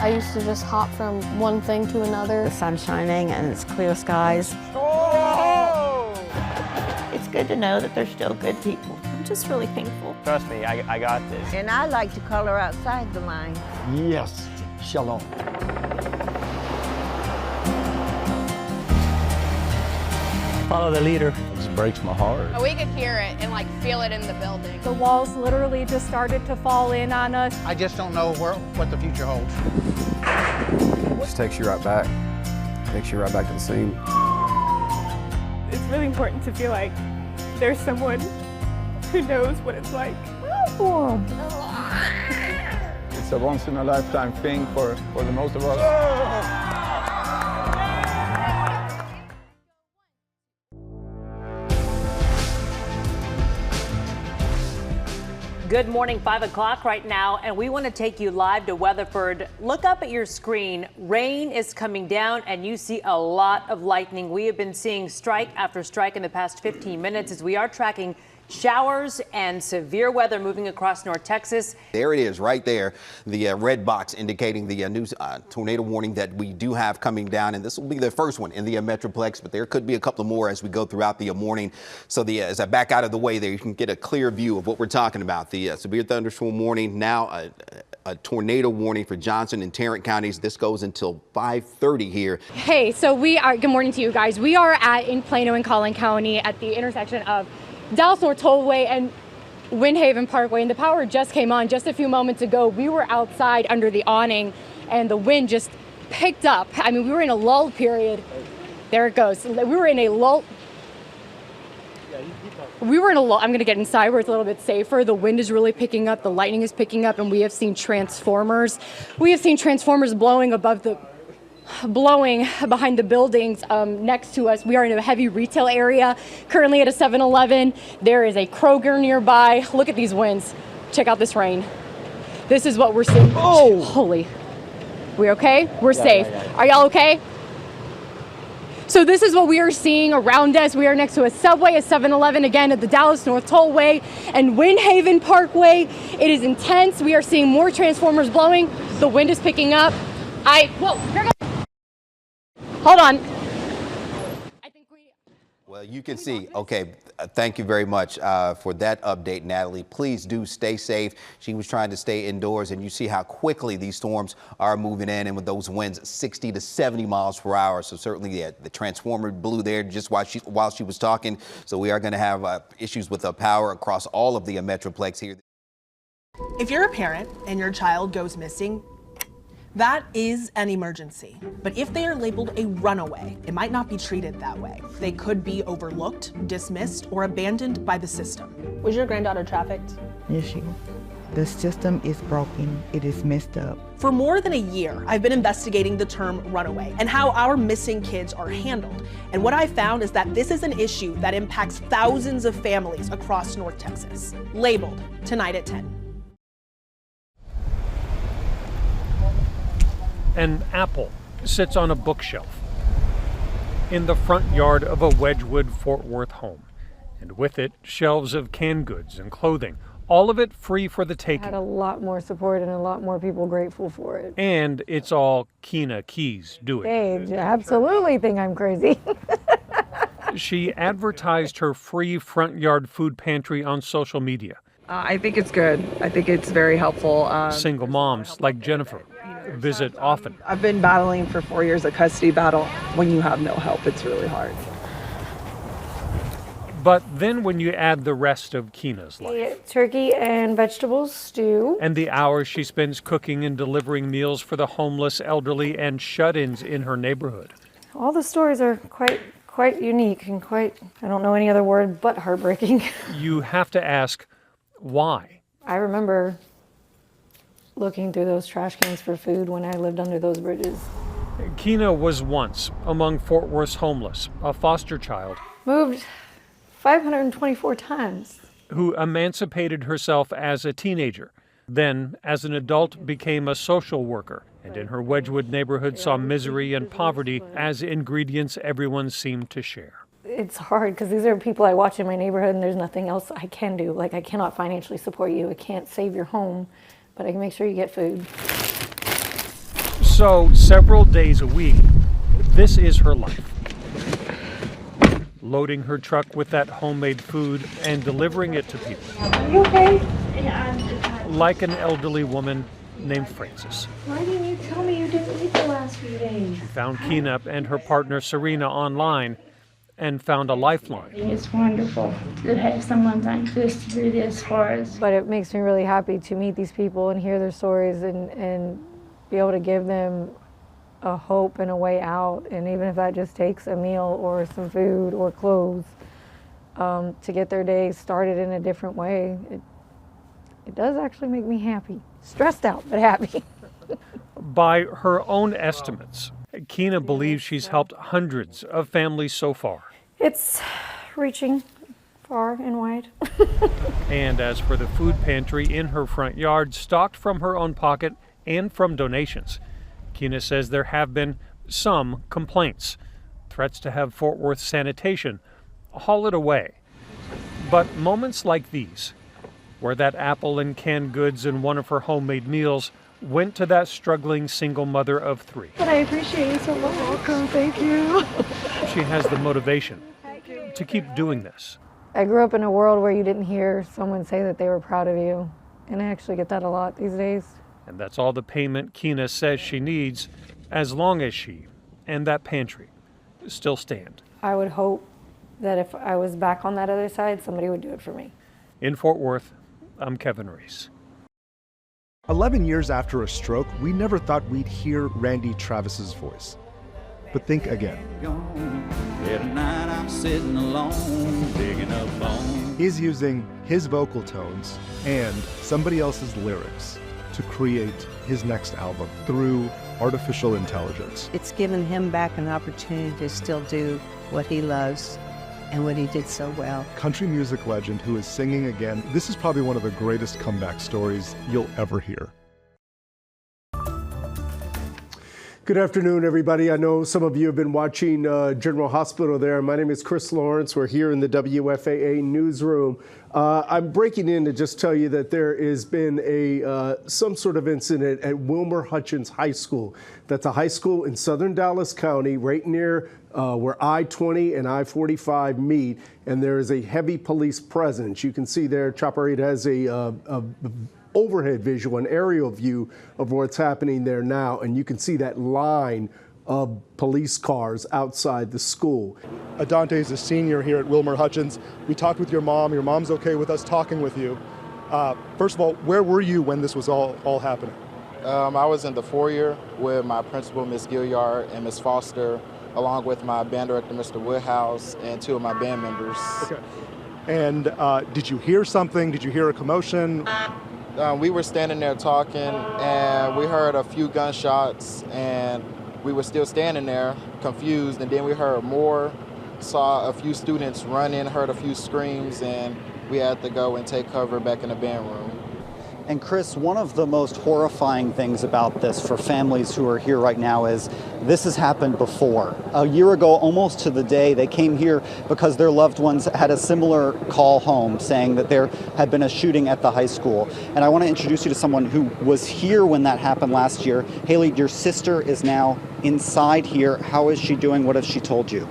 I used to just hop from one thing to another. The sun's shining and it's clear skies. Oh! It's good to know that they're still good people. I'm just really thankful. Trust me, I got this. And I like to color outside the lines. Yes, shalom. Follow the leader. It just breaks my heart. We could hear it and like feel it in the building. The walls literally just started to fall in on us. I just don't know what the future holds. It just takes you right back. Takes you right back to the scene. It's really important to feel like there's someone who knows what it's like. It's a once-in-a-lifetime thing for the most of us. Good morning, 5 o'clock right now, and we want to take you live to Weatherford. Look up at your screen. Rain is coming down, and you see a lot of lightning. We have been seeing strike after strike in the past 15 minutes as we are tracking showers and severe weather moving across North Texas. There it is right there, the red box indicating the new tornado warning that we do have coming down. And this will be the first one in the Metroplex, but there could be a couple more as we go throughout the morning. So as I back out of the way there, you can get a clear view of what we're talking about. The severe thunderstorm warning, now a tornado warning for Johnson and Tarrant counties. This goes until 5:30 here. Hey, so good morning to you guys. We are in Plano and Collin County at the intersection of Dallas North Tollway and Windhaven Parkway, and the power just came on just a few moments ago. We were outside under the awning and the wind just picked up. I mean, we were in a lull period. There it goes. We were in a lull. I'm going to get inside where it's a little bit safer. The wind is really picking up. The lightning is picking up, and we have seen transformers. We have seen transformers blowing behind the buildings next to us. We are in a heavy retail area, currently at a 7-Eleven. There is a Kroger nearby. Look at these winds. Check out this rain. This is what we're seeing. Oh, holy. We okay? We're safe. Are y'all okay? So this is what we are seeing around us. We are next to a Subway, a 7-Eleven, again at the Dallas North Tollway and Windhaven Parkway. It is intense. We are seeing more transformers blowing. The wind is picking up. Whoa, here goes. Hold on. Well, you can see. Okay, thank you very much for that update, Natalie. Please do stay safe. She was trying to stay indoors, and you see how quickly these storms are moving in, and with those winds 60 to 70 miles per hour. So certainly the transformer blew there just while she was talking. So we are going to have issues with the power across all of the Metroplex here. If you're a parent and your child goes missing, that is an emergency. But if they are labeled a runaway, it might not be treated that way. They could be overlooked, dismissed, or abandoned by the system. Was your granddaughter trafficked? Yes, the system is broken. It is messed up. For more than a year, I've been investigating the term runaway and how our missing kids are handled. And what I found is that this is an issue that impacts thousands of families across North Texas. Labeled tonight at 10. An apple sits on a bookshelf in the front yard of a Wedgwood, Fort Worth home. And with it, shelves of canned goods and clothing, all of it free for the taking. Had a lot more support and a lot more people grateful for it. And it's all Keena Keys doing. They absolutely think I'm crazy. She advertised her free front yard food pantry on social media. I think it's good. I think it's very helpful. Single moms like Jennifer visit often. I've been battling for 4 years a custody battle. When you have no help, it's really hard. But then when you add the rest of Keena's life. Turkey and vegetable stew. And the hours she spends cooking and delivering meals for the homeless, elderly, and shut-ins in her neighborhood. All the stories are quite unique and I don't know any other word but heartbreaking. You have to ask, why? I remember looking through those trash cans for food when I lived under those bridges. Keena was once among Fort Worth's homeless, a foster child. Moved 524 times. Who emancipated herself as a teenager, then as an adult became a social worker, and in her Wedgwood neighborhood saw misery and poverty as ingredients everyone seemed to share. It's hard because these are people I watch in my neighborhood and there's nothing else I can do. Like I cannot financially support you, I can't save your home, but I can make sure you get food. So, several days a week, this is her life. Loading her truck with that homemade food and delivering it to people. Are you okay? Like an elderly woman named Frances. Why didn't you tell me you didn't eat the last few days? She found Kina and her partner Serena online and found a lifeline. It's wonderful to have someone like this to do this for us. But it makes me really happy to meet these people and hear their stories and be able to give them a hope and a way out. And even if that just takes a meal or some food or clothes, to get their day started in a different way, it does actually make me happy. Stressed out, but happy. By her own estimates, Kina believes she's helped hundreds of families so far. It's reaching far and wide. And as for the food pantry in her front yard, stocked from her own pocket and from donations, Kina says there have been some complaints, threats to have Fort Worth sanitation haul it away. But moments like these, where that apple and canned goods in one of her homemade meals went to that struggling single mother of 3. But I appreciate you so much. Welcome, thank you. She has the motivation to keep doing this. I grew up in a world where you didn't hear someone say that they were proud of you, and I actually get that a lot these days. And that's all the payment Kina says she needs, as long as she and that pantry still stand. I would hope that if I was back on that other side, somebody would do it for me. In Fort Worth, I'm Kevin Reese. 11 years after a stroke, we never thought we'd hear Randy Travis's voice. But think again. I'm sitting alone, digging up bones. He's using his vocal tones and somebody else's lyrics to create his next album through artificial intelligence. It's given him back an opportunity to still do what he loves and what he did so well. Country music legend who is singing again. This is probably one of the greatest comeback stories you'll ever hear. Good afternoon, everybody. I know some of you have been watching General Hospital there. My name is Chris Lawrence. We're here in the WFAA newsroom. I'm breaking in to just tell you that there has been some sort of incident at Wilmer Hutchins High School. That's a high school in southern Dallas County, right near where I-20 and I-45 meet, and there is a heavy police presence. You can see there, Chopper 8 has a overhead visual, an aerial view of what's happening there now, and you can see that line of police cars outside the school. Adante is a senior here at Wilmer Hutchins. We talked with your mom. Your mom's okay with us talking with you. First of all, where were you when this was all happening? I was in the foyer with my principal, Miss Gilliard, and Miss Foster, along with my band director, Mr. Woodhouse, and 2 of my band members. Okay. And did you hear something? Did you hear a commotion? We were standing there talking, and we heard a few gunshots, and we were still standing there confused, and then we heard more, saw a few students running, heard a few screams, and we had to go and take cover back in the band room. And Chris, one of the most horrifying things about this for families who are here right now is this has happened before. A year ago, almost to the day, they came here because their loved ones had a similar call home saying that there had been a shooting at the high school. And I want to introduce you to someone who was here when that happened last year. Haley, your sister is now inside here. How is she doing? What has she told you?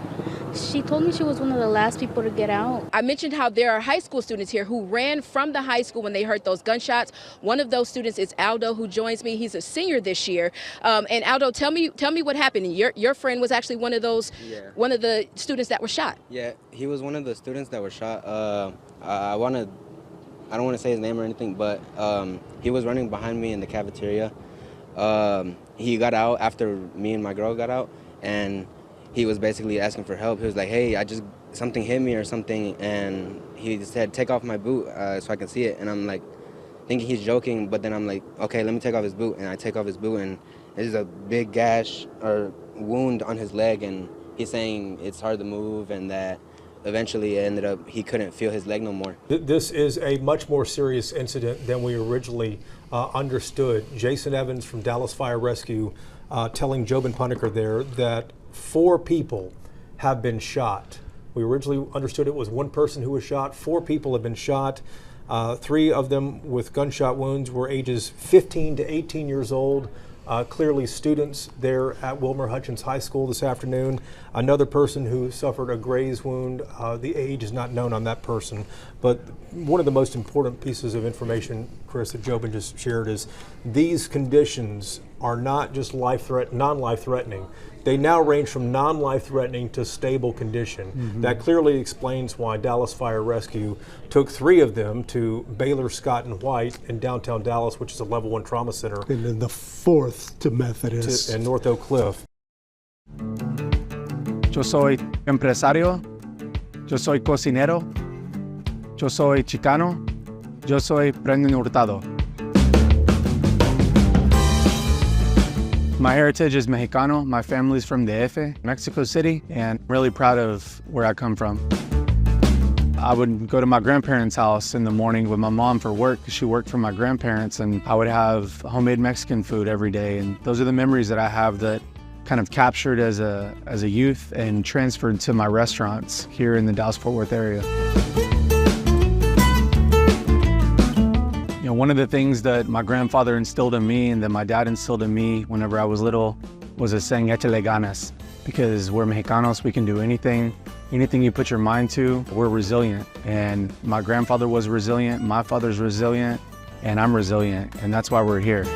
She told me she was one of the last people to get out. I mentioned how there are high school students here who ran from the high school when they heard those gunshots. One of those students is Aldo, who joins me. He's a senior this year. And Aldo, tell me what happened. Your friend was actually one of those, one of the students that were shot. Yeah, he was one of the students that were shot. I don't want to say his name or anything, but he was running behind me in the cafeteria. He got out after me and my girl got out, and he was basically asking for help. He was like, hey, something hit me or something, and he said, take off my boot so I can see it. And I'm like, thinking he's joking, but then I'm like, okay, let me take off his boot. And I take off his boot, and there's a big gash or wound on his leg, and he's saying it's hard to move, and that eventually it ended up he couldn't feel his leg no more. This is a much more serious incident than we originally understood. Jason Evans from Dallas Fire Rescue telling Jobin Punniker there that 4 people have been shot. We originally understood it was 1 person who was shot. 4 people have been shot. 3 of them with gunshot wounds were ages 15 to 18 years old. Clearly students there at Wilmer Hutchins High School this afternoon. Another person who suffered a graze wound. The age is not known on that person, but one of the most important pieces of information, Chris, that Jobin just shared is these conditions are not just non-life threatening. They now range from non-life threatening to stable condition. Mm-hmm. That clearly explains why Dallas Fire Rescue took 3 of them to Baylor, Scott and White in downtown Dallas, which is a level 1 trauma center. And then the 4th to Methodist. And North Oak Cliff. Yo soy empresario, yo soy cocinero, yo soy chicano, yo soy Brendan Hurtado. My heritage is Mexicano. My family's from the Wfaa, Mexico City, and I'm really proud of where I come from. I would go to my grandparents' house in the morning with my mom for work because she worked for my grandparents, and I would have homemade Mexican food every day. And those are the memories that I have that kind of captured as a youth and transferred to my restaurants here in the Dallas-Fort Worth area. You know, one of the things that my grandfather instilled in me and that my dad instilled in me whenever I was little was a saying, échale ganas, because we're Mexicanos, we can do anything. Anything you put your mind to, we're resilient. And my grandfather was resilient, my father's resilient, and I'm resilient, and that's why we're here.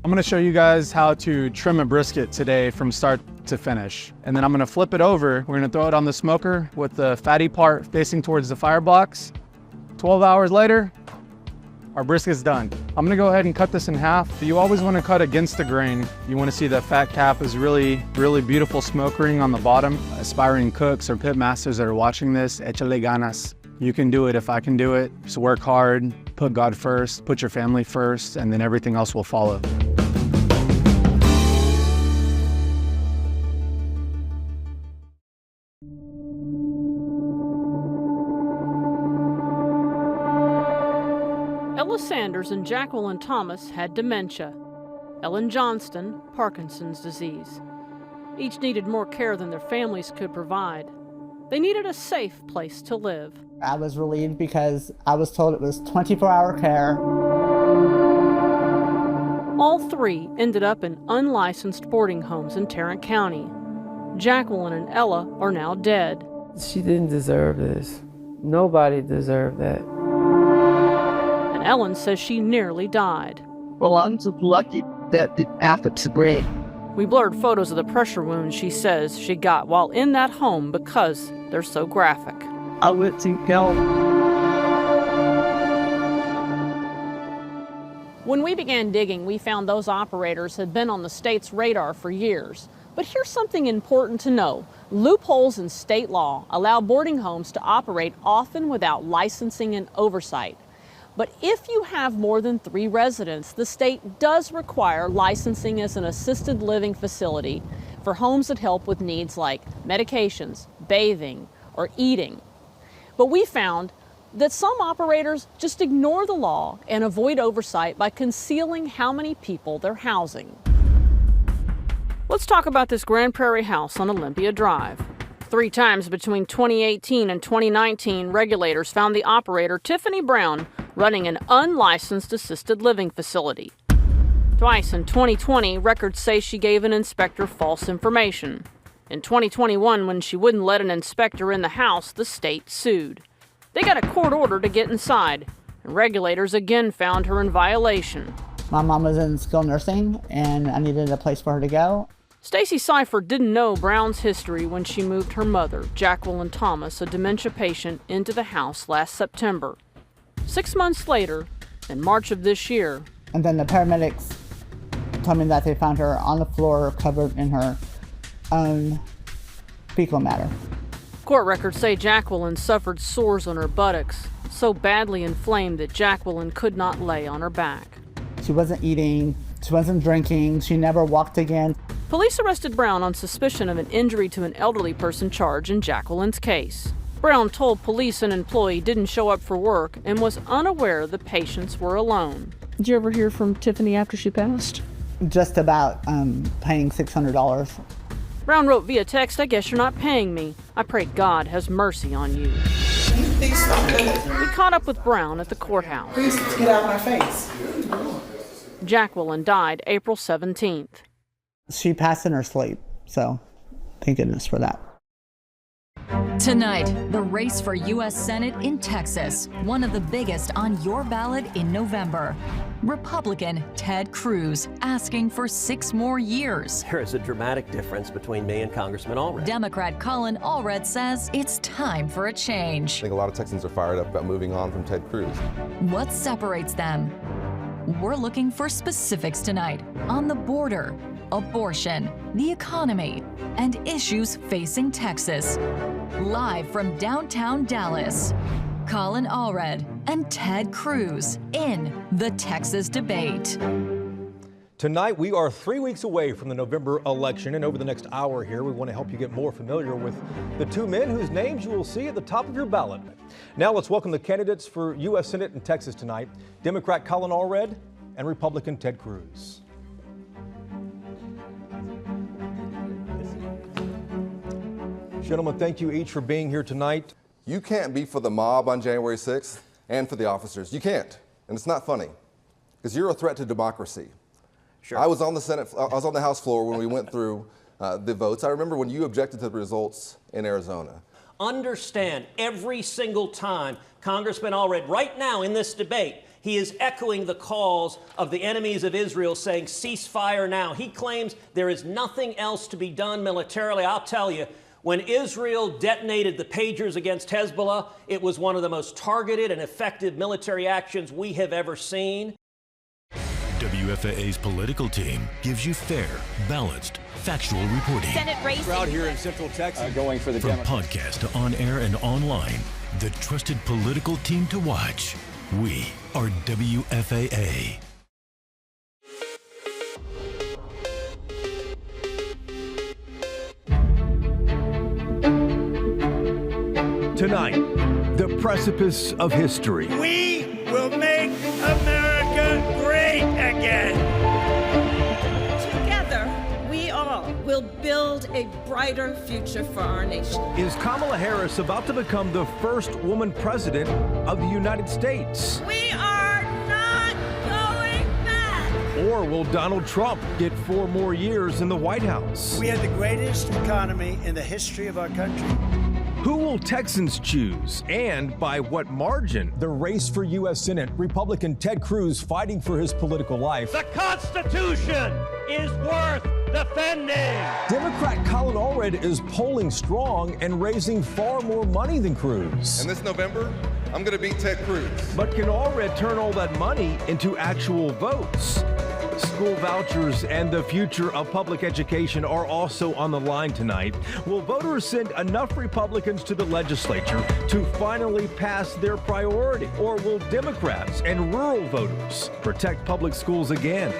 I'm gonna show you guys how to trim a brisket today from start to finish. And then I'm gonna flip it over. We're gonna throw it on the smoker with the fatty part facing towards the firebox. 12 hours later, our brisket's done. I'm gonna go ahead and cut this in half. You always wanna cut against the grain. You wanna see that fat cap is really beautiful smoke ring on the bottom. Aspiring cooks or pit masters that are watching this, échale ganas. You can do it if I can do it. Just work hard, put God first, put your family first, and then everything else will follow. Ella Sanders and Jacqueline Thomas had dementia. Ellen Johnston, Parkinson's disease. Each needed more care than their families could provide. They needed a safe place to live. I was relieved because I was told it was 24-hour care. All 3 ended up in unlicensed boarding homes in Tarrant County. Jacqueline and Ella are now dead. She didn't deserve this. Nobody deserved that. And Ellen says she nearly died. Well, I'm so lucky that it happened to me. We blurred photos of the pressure wounds she says she got while in that home because they're so graphic. I went to hell. When we began digging, we found those operators had been on the state's radar for years. But here's something important to know. Loopholes in state law allow boarding homes to operate often without licensing and oversight. But if you have more than 3 residents, the state does require licensing as an assisted living facility for homes that help with needs like medications, bathing, or eating. But we found that some operators just ignore the law and avoid oversight by concealing how many people they're housing. Let's talk about this Grand Prairie house on Olympia Drive. 3 times between 2018 and 2019, regulators found the operator, Tiffany Brown, running an unlicensed assisted living facility. Twice in 2020, records say she gave an inspector false information. In 2021, when she wouldn't let an inspector in the house, the state sued. They got a court order to get inside, and regulators again found her in violation. My mom was in skilled nursing, and I needed a place for her to go. Stacy Seifert didn't know Brown's history when she moved her mother, Jacqueline Thomas, a dementia patient, into the house last September. 6 months later, in March of this year. And then the paramedics told me that they found her on the floor covered in her own fecal matter. Court records say Jacqueline suffered sores on her buttocks, so badly inflamed that Jacqueline could not lay on her back. She wasn't eating, she wasn't drinking, she never walked again. Police arrested Brown on suspicion of an injury to an elderly person charge in Jacqueline's case. Brown told police an employee didn't show up for work and was unaware the patients were alone. Did you ever hear from Tiffany after she passed? Just about paying $600. Brown wrote via text, "I guess you're not paying me. I pray God has mercy on you." Please stop it. We caught up with Brown at the courthouse. Please get out of my face. Jacqueline died April 17th. She passed in her sleep, so thank goodness for that. Tonight, the race for U.S. Senate in Texas, one of the biggest on your ballot in November. Republican Ted Cruz asking for 6 more years. There is a dramatic difference between me and Congressman Allred. Democrat Colin Allred says it's time for a change. I think a lot of Texans are fired up about moving on from Ted Cruz. What separates them? We're looking for specifics tonight on the border, abortion, the economy, and issues facing Texas. Live from downtown Dallas, Colin Allred and Ted Cruz in the Texas debate. Tonight, we are 3 weeks away from the November election, and over the next hour here, we want to help you get more familiar with the 2 men whose names you will see at the top of your ballot. Now, let's welcome the candidates for U.S. Senate in Texas tonight, Democrat Colin Allred and Republican Ted Cruz. Gentlemen, thank you each for being here tonight. You can't be for the mob on January 6th and for the officers. You can't. And it's not funny because you're a threat to democracy. Sure. I was on the House floor when we went through the votes. I remember when you objected to the results in Arizona. Understand, every single time Congressman Allred, right now in this debate, he is echoing the calls of the enemies of Israel saying ceasefire now. He claims there is nothing else to be done militarily. I'll tell you, when Israel detonated the pagers against Hezbollah, it was one of the most targeted and effective military actions we have ever seen. WFAA's political team gives you fair, balanced, factual reporting. Senate race out here in Central Texas. Going for the From Democrats. podcast to on air and online, the trusted political team to watch. We are WFAA. Tonight, the precipice of history. We will make America great again. Together, we all will build a brighter future for our nation. Is Kamala Harris about to become the first woman president of the United States? We are not going back. Or will Donald Trump get 4 more years in the White House? We have the greatest economy in the history of our country. Who will Texans choose, and by what margin? The race for U.S. Senate, Republican Ted Cruz fighting for his political life. The Constitution is worth defending. Democrat Colin Allred is polling strong and raising far more money than Cruz. And this November, I'm going to beat Ted Cruz. But can Allred turn all that money into actual votes? School vouchers and the future of public education are also on the line tonight. Will voters send enough Republicans to the legislature to finally pass their priority? Or will Democrats and rural voters protect public schools again?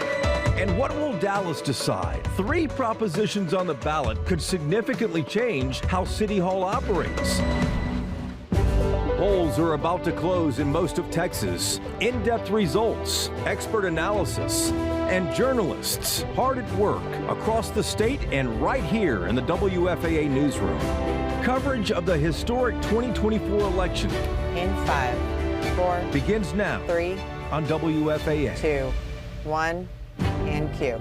And what will Dallas decide? 3 propositions on the ballot could significantly change how City Hall operates. Polls are about to close in most of Texas. In-depth results, expert analysis, and journalists hard at work across the state and right here in the WFAA newsroom. Coverage of the historic 2024 election in 5, 4 begins now 3 on WFAA. 2, 1, and cue.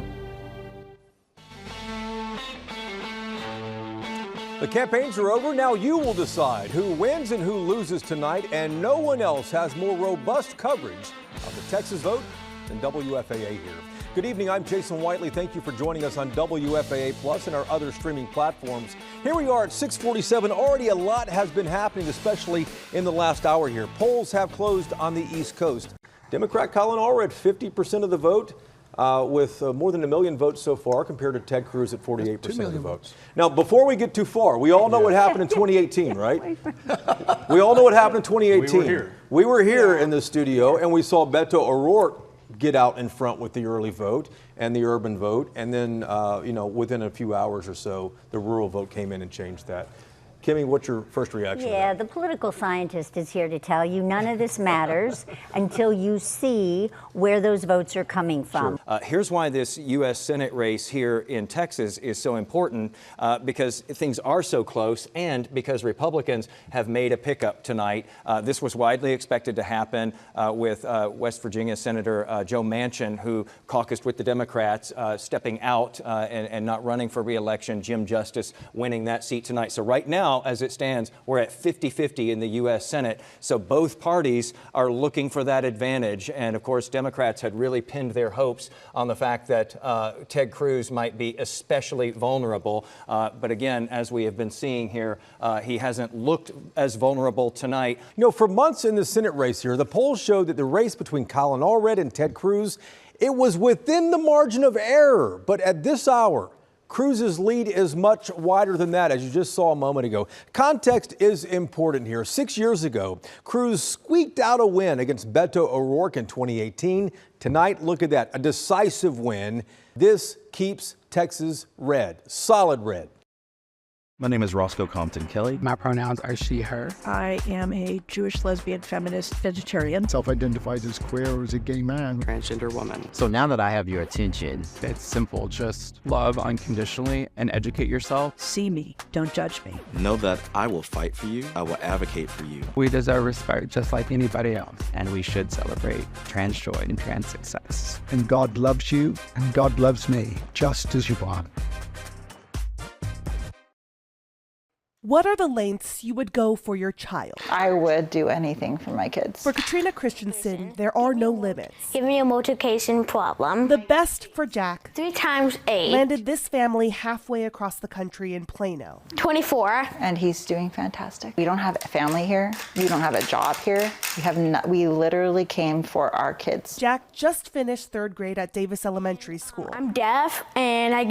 The campaigns are over. Now you will decide who wins and who loses tonight, and no one else has more robust coverage of the Texas vote than WFAA here. Good evening, I'm Jason Whiteley. Thank you for joining us on WFAA Plus and our other streaming platforms. Here we are at 6:47. Already a lot has been happening, especially in the last hour here. Polls have closed on the East Coast. Democrat Colin Allred, 50% of the vote. With more than 1 million votes so far, compared to Ted Cruz at 48% of the votes. Now, before we get too far, we all know what happened in 2018, right? We all know what happened in 2018. We were here in the studio, and we saw Beto O'Rourke get out in front with the early vote and the urban vote, and then, within a few hours or so, the rural vote came in and changed that. Kimmy, what's your first reaction? Yeah, the political scientist is here to tell you none of this matters until you see where those votes are coming from. Here's why this U.S. Senate race here in Texas is so important, because things are so close and because Republicans have made a pickup tonight. This was widely expected to happen with West Virginia Senator Joe Manchin, who caucused with the Democrats, stepping out and not running for re-election, Jim Justice winning that seat tonight. So right now, as it stands, we're at 50-50 in the U.S. Senate. So both parties are looking for that advantage. And of course, Democrats had really pinned their hopes on the fact that Ted Cruz might be especially vulnerable. But again, as we have been seeing here, he hasn't looked as vulnerable tonight. You know, for months in the Senate race here, the polls showed that the race between Colin Allred and Ted Cruz, it was within the margin of error. But at this hour, Cruz's lead is much wider than that, as you just saw a moment ago. Context is important here. 6 years ago, Cruz squeaked out a win against Beto O'Rourke in 2018. Tonight, look at that, a decisive win. This keeps Texas red, solid red. My name is Roscoe Compton Kelly. My pronouns are she, her. I am a Jewish, lesbian, feminist, vegetarian. Self-identified as queer or as a gay man. Transgender woman. So now that I have your attention, it's simple. Just love unconditionally and educate yourself. See me, don't judge me. Know that I will fight for you. I will advocate for you. We deserve respect just like anybody else. And we should celebrate trans joy and trans success. And God loves you and God loves me, just as you are. What are the lengths you would go for your child? I would do anything for my kids. For Katrina Christensen, there are no limits. Give me a multiplication problem. The best for Jack, 3 times 8, landed this family halfway across the country in Plano. 24. And he's doing fantastic. We don't have a family here. We don't have a job here. We literally came for our kids. Jack just finished 3rd grade at Davis Elementary School. I'm deaf and I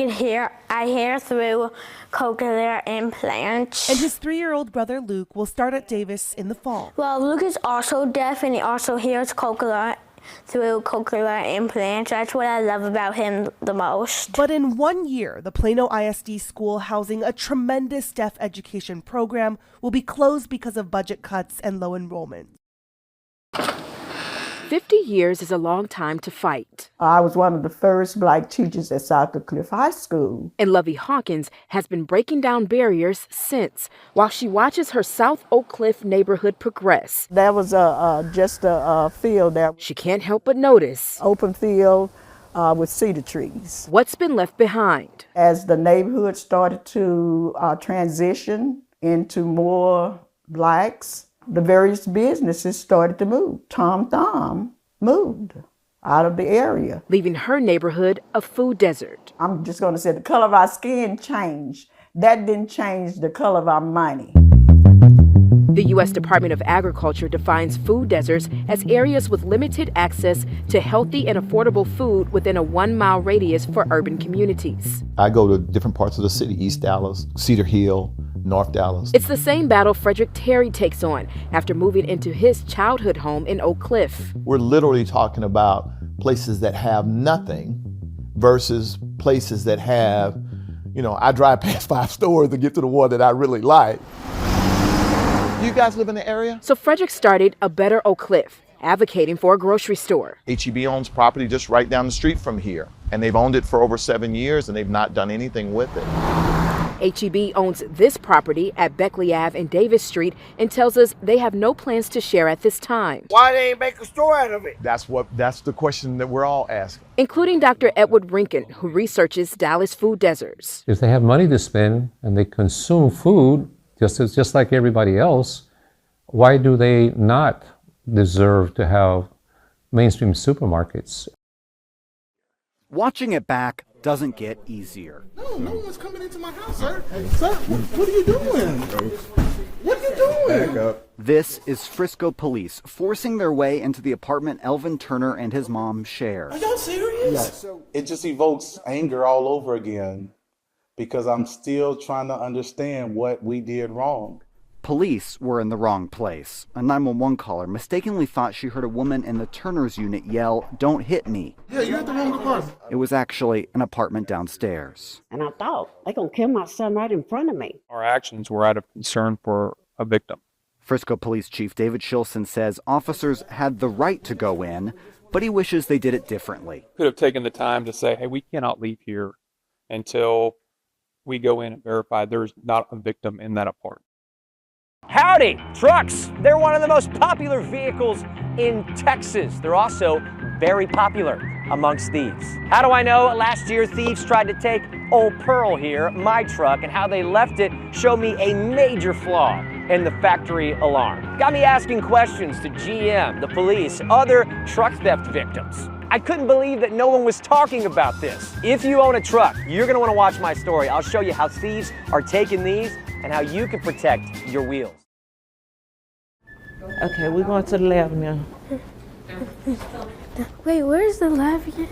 hear through cochlear implants. And his 3-year-old brother Luke will start at Davis in the fall. Well, Luke is also deaf and he also hears cochlear through cochlear implants. That's what I love about him the most. But in 1 year, the Plano ISD school housing a tremendous deaf education program will be closed because of budget cuts and low enrollment. 50 years is a long time to fight. I was one of the first Black teachers at South Oak Cliff High School. And Lovey Hawkins has been breaking down barriers since, while she watches her South Oak Cliff neighborhood progress. That was just a field there. She can't help but notice. Open field with cedar trees. What's been left behind? As the neighborhood started to transition into more Blacks, the various businesses started to move. Tom Thumb moved out of the area, leaving her neighborhood a food desert. I'm just going to say the color of our skin changed. That didn't change the color of our money. The U.S. Department of Agriculture defines food deserts as areas with limited access to healthy and affordable food within a 1-mile radius for urban communities. I go to different parts of the city, East Dallas, Cedar Hill, North Dallas. It's the same battle Frederick Terry takes on after moving into his childhood home in Oak Cliff. We're literally talking about places that have nothing versus places that have, I drive past 5 stores to get to the one that I really like. Do you guys live in the area? So Frederick started A Better Oak Cliff, advocating for a grocery store. H-E-B owns property just right down the street from here, and they've owned it for over 7 years, and they've not done anything with it. H-E-B owns this property at Beckley Ave and Davis Street and tells us they have no plans to share at this time. Why they ain't make a store out of it? That's the question that we're all asking. Including Dr. Edward Rinkin, who researches Dallas food deserts. If they have money to spend and they consume food just like everybody else, why do they not deserve to have mainstream supermarkets? Watching it back doesn't get easier. No one's coming into my house, sir. Sir, what are you doing? What are you doing? Back up. This is Frisco police forcing their way into the apartment Elvin Turner and his mom share. Are y'all serious? Yeah. It just evokes anger all over again because I'm still trying to understand what we did wrong. Police were in the wrong place. A 911 caller mistakenly thought she heard a woman in the Turner's unit yell, "Don't hit me." Yeah, you're at the wrong apartment. It was actually an apartment downstairs. And I thought, they're going to kill my son right in front of me. Our actions were out of concern for a victim. Frisco Police Chief David Shilson says officers had the right to go in, but he wishes they did it differently. Could have taken the time to say, hey, we cannot leave here until we go in and verify there's not a victim in that apartment. Howdy, trucks. They're one of the most popular vehicles in Texas. They're also very popular amongst thieves. How do I know? Last year, thieves tried to take Old Pearl here, my truck, and how they left it showed me a major flaw in the factory alarm. Got me asking questions to GM, the police, other truck theft victims. I couldn't believe that no one was talking about this. If you own a truck, you're gonna wanna watch my story. I'll show you how thieves are taking these and how you can protect your wheels. Okay, we're going to the lab now. Wait, where's the lab again?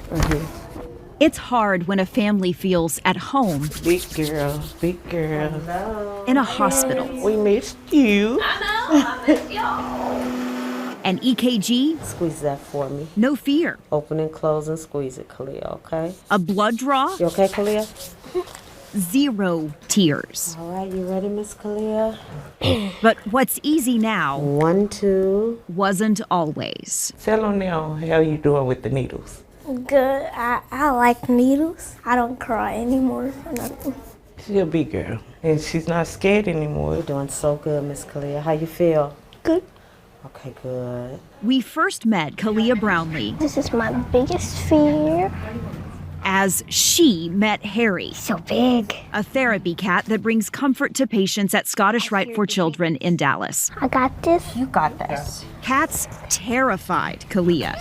It's hard when a family feels at home. Big girl, big girl. Hello. In a hospital. We missed you. I missed y'all. An EKG. Squeeze that for me. No fear. Open and close and squeeze it, Kalia, okay? A blood draw. You okay, Kalia? 0 tears. All right, you ready, Miss Kalia? But what's easy now 1, 2. wasn't always. Tell them now how you doing with the needles. Good. I like needles. I don't cry anymore or nothing. She's a big girl, and she's not scared anymore. You're doing so good, Miss Kalia. How you feel? Good. Okay, good. We first met Kalia Brownlee. This is my biggest fear. As she met Harry. So big. A therapy cat that brings comfort to patients at Scottish Rite for Children in Dallas. I got this. You got this. Cats terrified Kalia.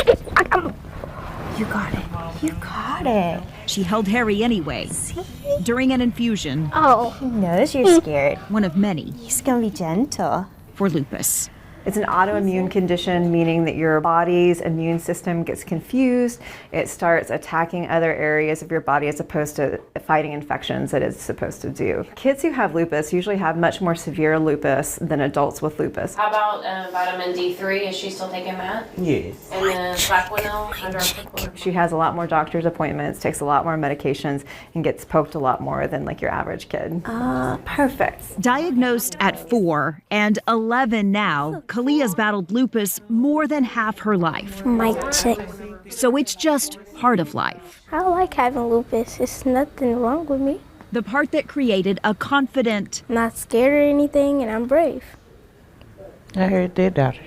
You got it. You got it. She held Harry anyway. See? During an infusion. Oh, he knows you're scared. One of many. He's gonna be gentle. For lupus. It's an autoimmune condition, meaning that your body's immune system gets confused. It starts attacking other areas of your body as opposed to fighting infections that it's supposed to do. Kids who have lupus usually have much more severe lupus than adults with lupus. How about vitamin D3? Is she still taking that? Yes. And then Plaquenil, hydroxychloroquine? She has a lot more doctor's appointments, takes a lot more medications, and gets poked a lot more than like your average kid. Perfect. Diagnosed at 4 and 11 now, Kalia's battled lupus more than half her life. Mic check. So it's just part of life. I like having lupus. There's nothing wrong with me. The part that created a confident, not scared or anything, and I'm brave. I heard that, daughter.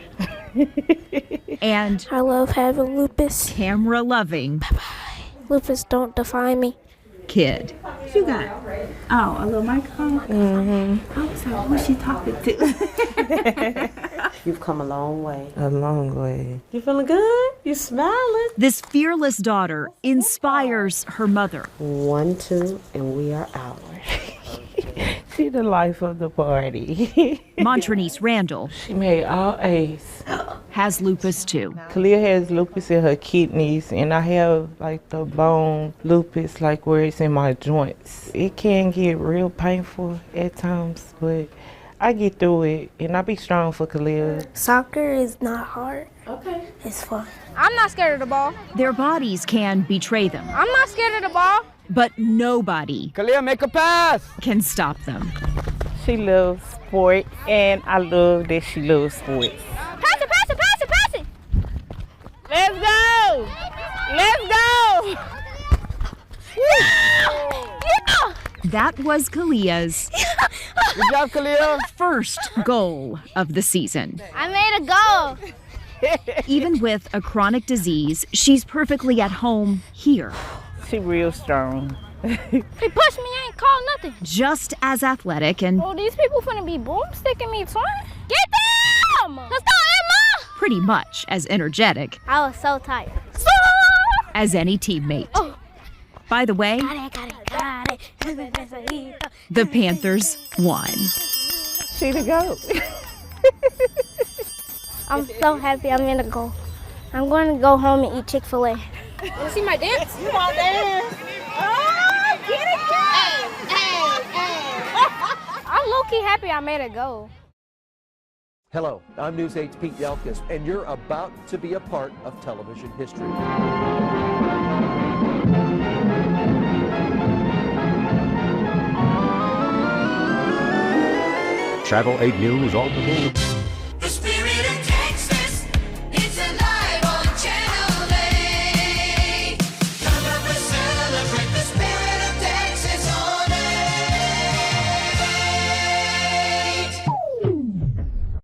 And I love having lupus. Camera-loving. Bye-bye. Lupus don't define me. Kid. What you got? Oh, a little microphone? Mm-hmm. I was like, who's she talking to? You've come a long way. A long way. You feeling good? You smiling? This fearless daughter inspires her mother. 1, 2, and we are out. See the life of the party. Montrenice Randall. She made all A's. Has lupus too. Kalia has lupus in her kidneys, and I have like the bone lupus, like where it's in my joints. It can get real painful at times, but I get through it, and I be strong for Kalia. Soccer is not hard. Okay. It's fun. I'm not scared of the ball. Their bodies can betray them. I'm not scared of the ball. But nobody Kalia, make a pass! Can stop them. She loves sport, and I love that she loves sports. Pass it, pass it, pass it, pass it! Let's go! Let's go! Yeah! That was Kalia's Good job, Kalia. First goal of the season. I made a goal. Even with a chronic disease, she's perfectly at home here. She real strong. He pushed me, I ain't called nothing. Just as athletic and Oh, these people finna be boomsticking me, son. Get them! Let's go, Emma! pretty much as energetic I was so tired. as any teammate. Oh. By the way, Got it. the Panthers won. She the GOAT. I'm so happy I'm in a goal. I'm going to go home and eat Chick-fil-A. You want to see my dance? You want to dance? Oh, get it, girl! Hey. I'm low-key happy I made a goal. Hello, I'm News 8's Pete Yelkis, and you're about to be a part of television history. Channel 8 News on the move.